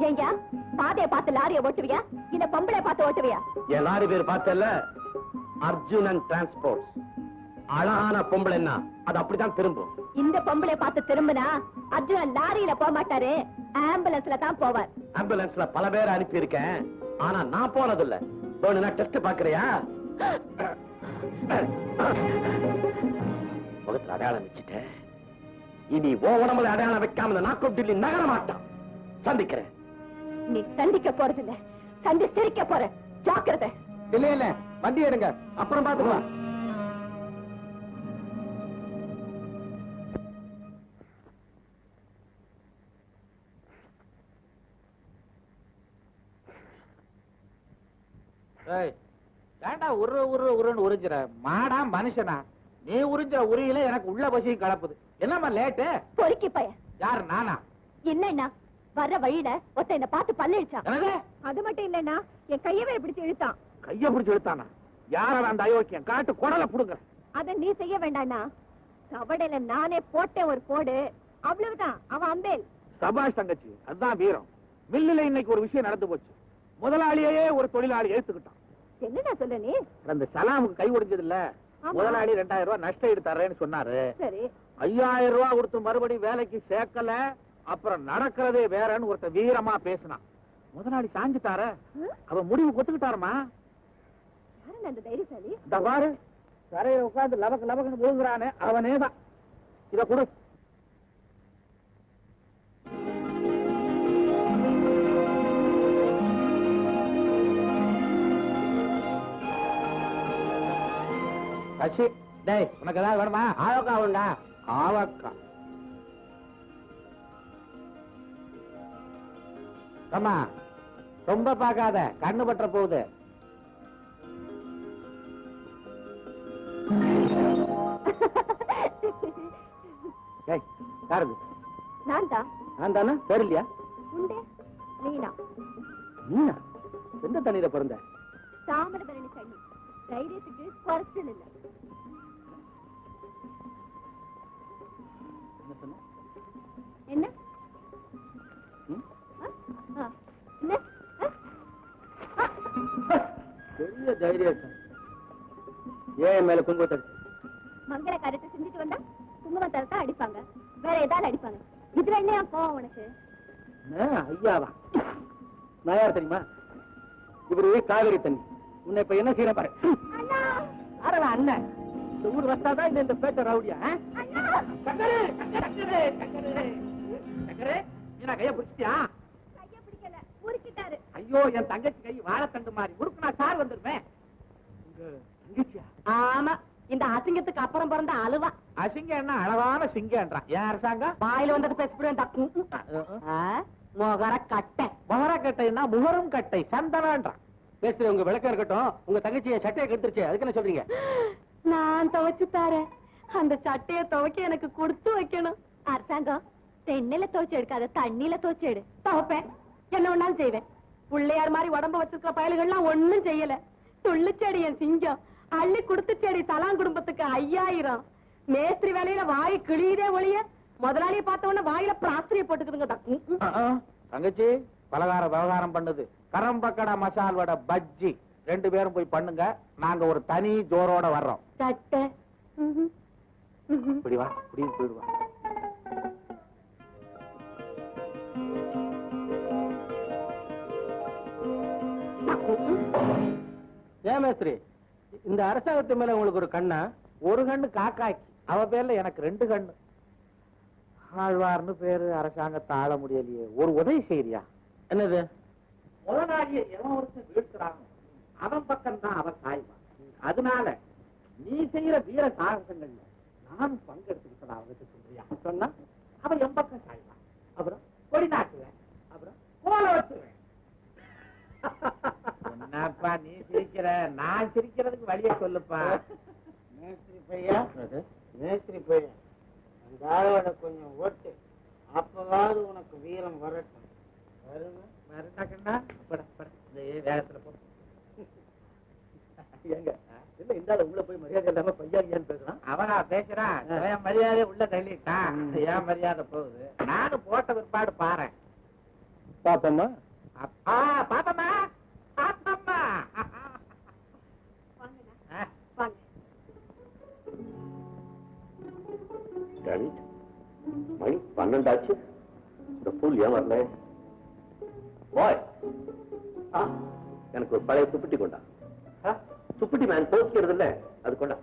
ஏங்க பாதையை பார்த்து லாரிய ஓட்டுவியா இல்ல பொம்பளை பார்த்து ஓட்டுவியா? என் லாரி பேர் பார்த்தல அர்ஜுனன் டிரான்ஸ்போர்ட். அழகான பொம்பளைன்னா அது அப்படித்தான் திரும்பும். இந்த பொம்பளை பார்த்து திரும்பினா அர்ஜுனன் லாரியில போக மாட்டாரு, ஆம்புலன்ஸ்ல தான் போவார். ஆம்புலன்ஸ்ல பல பேர் அனுப்பி இருக்கேன், ஆனா நான் போனதில்ல. வேணும்னா டெஸ்ட் பாக்குறியா? முகத்துல அடையாளம் வச்சுட்டேன். இனி ஓ உடம்புல அடையாளம் வைக்காம இந்த நாக்கோட்டில் நகர மாட்டான். சந்திக்கிறேன். நீ சந்திக்க போறதில்ல, சந்தி சிரிக்க போற. ஜாக்கிரதை. இல்ல இல்ல, வண்டி எடுங்க, அப்புறம் பாத்துக்கலாம். ஏண்டா உருன்னு உறிஞ்சிற மாடா மனுஷனா? நீ உறிஞ்சிற உரியில எனக்கு உள்ள பசியும் கலப்புது. என்னம்மா லேட்டு? பொறுக்கி பையன். யாரு நானா? இல்லண்ணா, வர்ற வழியில ஒருத்த என்ன பார்த்து பல்லிடுச்சான். அது மட்டும் இல்லண்ணா, என் கையவே பிடிச்சு இழுத்தான். கைய பிடிச்சு இழுத்தானா? யார அந்த அயோக்கியம்? காட்டு குடலை புடுங்க. அத நீ செய்ய வேண்டாண்ணா, கவடையில நானே போட்டேன் ஒரு போடு, அவ்வளவுதான். அவன் அம்பேல். சபாஷ் தங்கச்சி, அதுதான் வீரம். மில்லுல இன்னைக்கு ஒரு விஷயம் நடந்து போச்சு. முதலாளியே ஒரு தொழிலாளி ஏத்துக்கிட்டான். என்னடா சொல்ல நீ? அந்த சலாமுக்கு கை ஒடிஞ்சது இல்ல, முதலாளி 2000 ரூபாய் நஷ்டம் ஈடு தர்றேன்னு சொன்னாரு. சரி, 5000 ரூபாய் கொடுத்து மறுபடி வேலைக்கு சேர்க்கல. அப்புறம் நடக்கிறதே வேறன்னு ஒருத்த வீரமா பேசினான். முதலாளி சாஞ்சிட்டார, அவன் முடிவு கொத்துக்கிட்டாரமா. யாருங்க அந்த தைரியசாலி? இந்த பாரு, தரையில உட்கார்ந்து லபக்கு லபக்குன்னு விழுங்குறானே அவனேதான். இத கொடு. கட்சி டேய், உனக்கு ஏதாவது வேணுமா? ஆவக்கா உண்டா? ஆவக்கா. அம்மா ரொம்ப பார்க்காத, கண்ணு பற்ற போகுது. யாரு? நான் தான். நான் தானே? தெரியலையா? உண்டே நீனா. நீனா எந்த தண்ணியில பிறந்த? தாமிரபரணி தண்ணி. தைரியத்துக்கு குறைச்சல் இல்லை. என்ன பெரிய தைரியம். ஏன் மேல குங்குமத்தை? மங்கள காரியத்தை செஞ்சுட்டு வந்தா குங்குமத்தை அடிப்பாங்க, வேற ஏதாவது அடிப்பாங்க. இதுல என்ன போவோம் உனக்கு? ஐயாவா? நான் யார் தெரியுமா? இவரு காவிரி தண்ணி. உன்னை இப்ப என்ன செய்யற பாரு. அண்ணன் இந்த ஊர் வந்தாதான் இல்ல இந்த பேச்ச ரவுடியா? கைய பிடிச்சிட்டியா? கைய பிடிக்கல, முறுக்கிட்டாரு. ஐயோ, என் தங்கச்சி கை வாழைத்தண்டு மாதிரி முறுக்குனா சார் வந்துருவேன். தங்கச்சியா? ஆமா, இந்த அசிங்கத்துக்கு அப்புறம் பிறந்த அழுவா. அசிங்கம் என்ன அளவான சிங்கம்ன்றான். ஏன் அரசாங்கம் வாயில வந்தது பேசுறேன். முகர கட்டை. முகர கட்டைன்னா முகரும் கட்டை சந்தனான்றான். பேசுற உங்க விளக்கம் இருக்கட்டும். உங்க தங்கச்சியை சட்டையை கெடுத்துருச்சு, அதுக்கு என்ன சொல்றீங்க? நான் துவைச்சு தரேன். அந்த சட்டையை துவைக்க எனக்கு கொடுத்து வைக்கணும். அரசாங்கம் தென்னையில துவைச்சு எடுக்காத, தண்ணியில துவைச்சு எடு. துவைப்பேன், என்ன ஒன்னாலும் செய்வேன். பிள்ளையார் மாதிரி உடம்பு வச்சிருக்கிற பயல்கள்லாம் ஒண்ணும் செய்யல. துள்ளுச்செடி என் சிங்கம், அள்ளி குடுத்து செடி தலாங் குடும்பத்துக்கு 5000. மேஸ்திரி வேலையில வாய் கிளியதே ஒழிய முதலாளியை பார்த்த உடனே வாயில பிராஸ்திரியை போட்டுக்குதுங்க. தங்கச்சி பலகார விவகாரம் பண்ணுது. கரம்பக்கடை மசால் வடை பஜ்ஜி 2 பேரும் போய் பண்ணுங்க. நாங்க ஒரு தனி ஜோரோட வர்றோம். சட்டை இப்படி வா, இப்படி போயிடுவா. ஏன் மேஸ்திரி, இந்த அரசாங்கத்து மேல உங்களுக்கு ஒரு கண்ணா? ஒரு கண்ணு காக்காய்க்கு, அவ பேர்ல எனக்கு 2 கண்ணு. ஆழ்வார்னு பேரு, அரசாங்கத்தை ஆள முடியலையே. ஒரு உதவி செய்யறியா? என்னது? முதலாளிய எவன் ஒருத்தன் வீழ்க்கிறான், அவன் பக்கம் தான் அவன் சாய்வான். அதனால நீ செய்யற வீர சாகசங்கள்ல நானும் பங்கெடுத்துக்கிட்டா அவனுக்கு சொல்றியா? சொன்னா அவன் என் பக்கம் சாய்வான். அப்புறம் கொடி நாட்டுவேன், அப்புறம் கோல வச்சுருவேன். என்னப்பா சிரிக்கிற? நான் சிரிக்கிறதுக்கு வழிய சொல்லுப்பா. மேஸ்திரி பையன், மேஸ்திரி பையன், அந்த ஆளோட கொஞ்சம் ஓட்டு, அப்பவாவது உனக்கு வீரம் வரட்டும். வருங்க. மருந்தாக்கண்ணா இந்த வேகத்துல போ. ஏங்க என்ன இந்த ஆளு உள்ள போய் மரியாதை இல்லாம பையான்னு பேசுறான்? அவனா பேசுறான், என் மரியாதை உள்ள தள்ளிட்டான், ஏன் மரியாதை போகுது? நானும் போட்ட பிற்பாடு பாறேன். பாப்பம்மா. அப்பா பாப்பம்மா, பாப்பம்மா. வாங்க. மணி 12 ஆச்சு. இந்த புல் ஏன் வரல? பாய், எனக்கு ஒரு பழைய துப்பிட்டி கொண்டா. துப்பிட்டி மேன் போக்கிறது இல்ல, அது கொண்டா.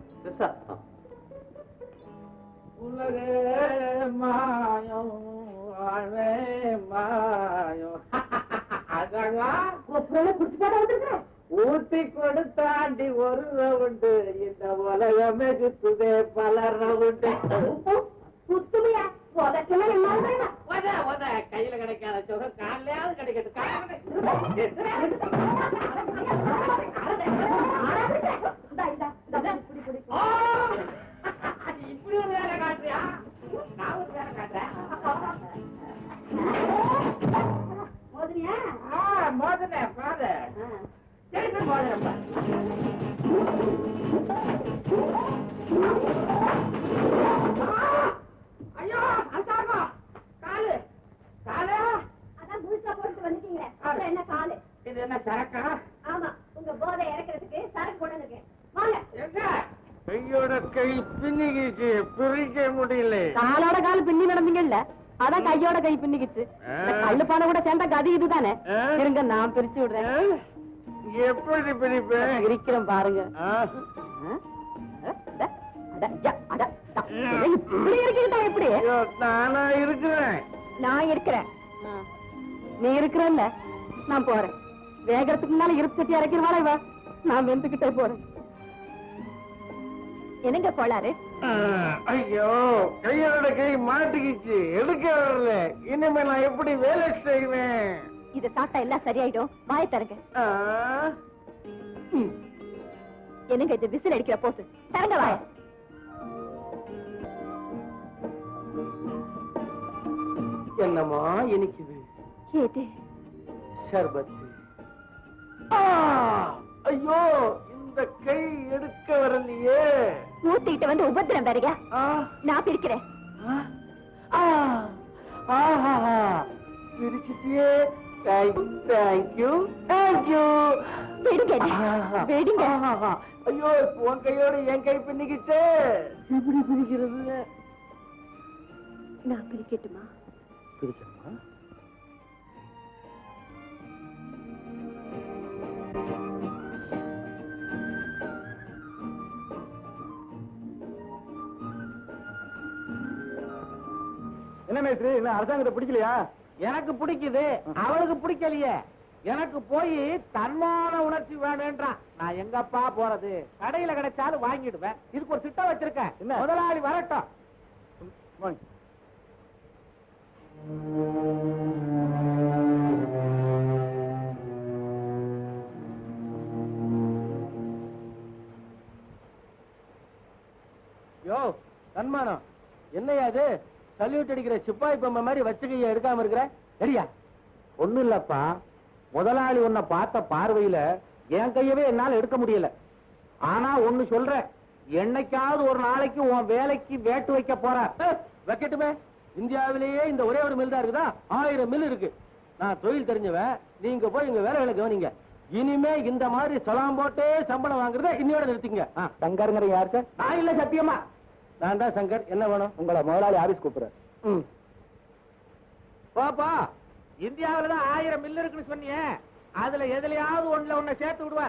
உலகே மாயம் வாழ்வே மாயம். அழகா ஊட்டி கொடுத்தாண்டி ஒரு ரவுண்டு, இந்த உலகமே சுத்துதே பல ரவுண்டு. கையில கிடைக்காத சுகம் காலையாவது கிடைக்கட்டும். இப்படி ஒரு வேலை காட்டுறியா? நான் ஒரு வேலை காட்டுறேன். மோதனை பாரு, திருப்பி மோதனப்பா. ஐயோ அசாமா, காலு காலு. அதான் முழுசா போட்டு வந்துட்டீங்களே, அப்புறம் என்ன காலு? இது என்ன சரக்கா? ஆமா, உங்க போதை இறக்கிறதுக்கு சரக்கு கொண்டு வந்திருக்கேன். வாங்க. எங்க கையோட கை பின்னிக்கிச்சு, பிரிக்க முடியல. காலோட கால் பின்னி நடந்தீங்கல்ல, அதான் கையோட கை பின்னிக்கிச்சு. கல்லு பானை கூட சேர்ந்தா கதி இதுதானே. இருங்க, நான் பிரிச்சு விடுறேன். எப்படி பிரிப்பேன்? இருக்கிறேன் பாருங்க. இப்படி இருக்கீங்க எப்படி? நானா இருக்கிறேன். நான் இருக்கிறேன். நீ இருக்கிறல்ல, நான் போறேன். வேகறதுக்கு முன்னால இருப்பு சட்டி இறக்கிறவாளா இவ? நான் வெந்துகிட்டே போறேன். என்னங்க கோளாறு? ஐயோ, கையோட கை மாட்டிக்கிச்சு, எடுக்க வரல. இனிமே நான் எப்படி வேலை செய்வேன்? இத சாப்பிட்டா எல்லாம் சரியாயிடும். வாய தரங்க. என்னங்க இது விசில் அடிக்கிற போசு? தரங்க வாய. என்னமா இனிக்குது? ஏது சர்பத்து. ஐயோ, இந்த கை எடுக்க வரலையே. ஊத்திட்டு வந்து உபத்திரம் பாருங்க. நான் பிரிக்கிறேன். பிரிச்சுட்டியே. தேங்க்யூ. விடுங்க, விடுங்க. ஐயோ, உன் கையோட என் கை பின்னிக்கிச்சே. எப்படி பிரிக்கிறது? நான் பிரிக்கட்டுமா? பிரிக்கணுமா? என்ன மேஸ்திரி, என்ன அரசாங்கத்தை பிடிக்கலையா? எனக்கு பிடிக்குது, அவளுக்கு பிடிக்கலையே. எனக்கு போய் தன்மான உணர்ச்சி வேணும்ன்றான். நான் எங்கப்பா போறது? கடையில கிடைச்சாலும் வாங்கிடுவேன். இதுக்கு ஒரு திட்டம் வச்சிருக்கேன். என்ன? முதலாளி வரட்டும். யோ தன்மானம், என்னையா அது? சல்யூட் அடிக்கிற சிப்பாய் பொம்மை மாதிரி வச்சு கையை எடுக்காம இருக்கிற? சரியா? ஒண்ணும் இல்லப்பா, முதலாளி உன்னை பார்த்த பார்வையில என் கையவே என்னால எடுக்க முடியல. ஆனா ஒண்ணு சொல்றேன், என்னைக்காவது ஒரு நாளைக்கு உன் வேலைக்கு வேட்டு வைக்க போற. வைக்கட்டுமே. இந்தியாவிலேயே இந்த ஒரே ஒரு மில் தான் இருக்குதா? 1000 மில் இருக்கு. நான் தொழில் தெரிஞ்சவன். நீங்க போய் இங்க வேலை கவனிங்க. இனிமே இந்த மாதிரி சொலாம் போட்டே சம்பளம் வாங்குறத இன்னையோட நிறுத்திங்க. சங்கருங்கிற யார் சார்? நான் இல்ல, சத்தியமா நான் தான் சங்கர். என்ன வேணும்? உங்களை முதலாளி ஆபீஸ் கூப்பிடுறேன். பாப்பா, இந்தியாவில தான் 1000 மில் இருக்குன்னு சொன்னியே, அதுல எதுலயாவது ஒண்ணுல உன்னை சேர்த்து விடுவா.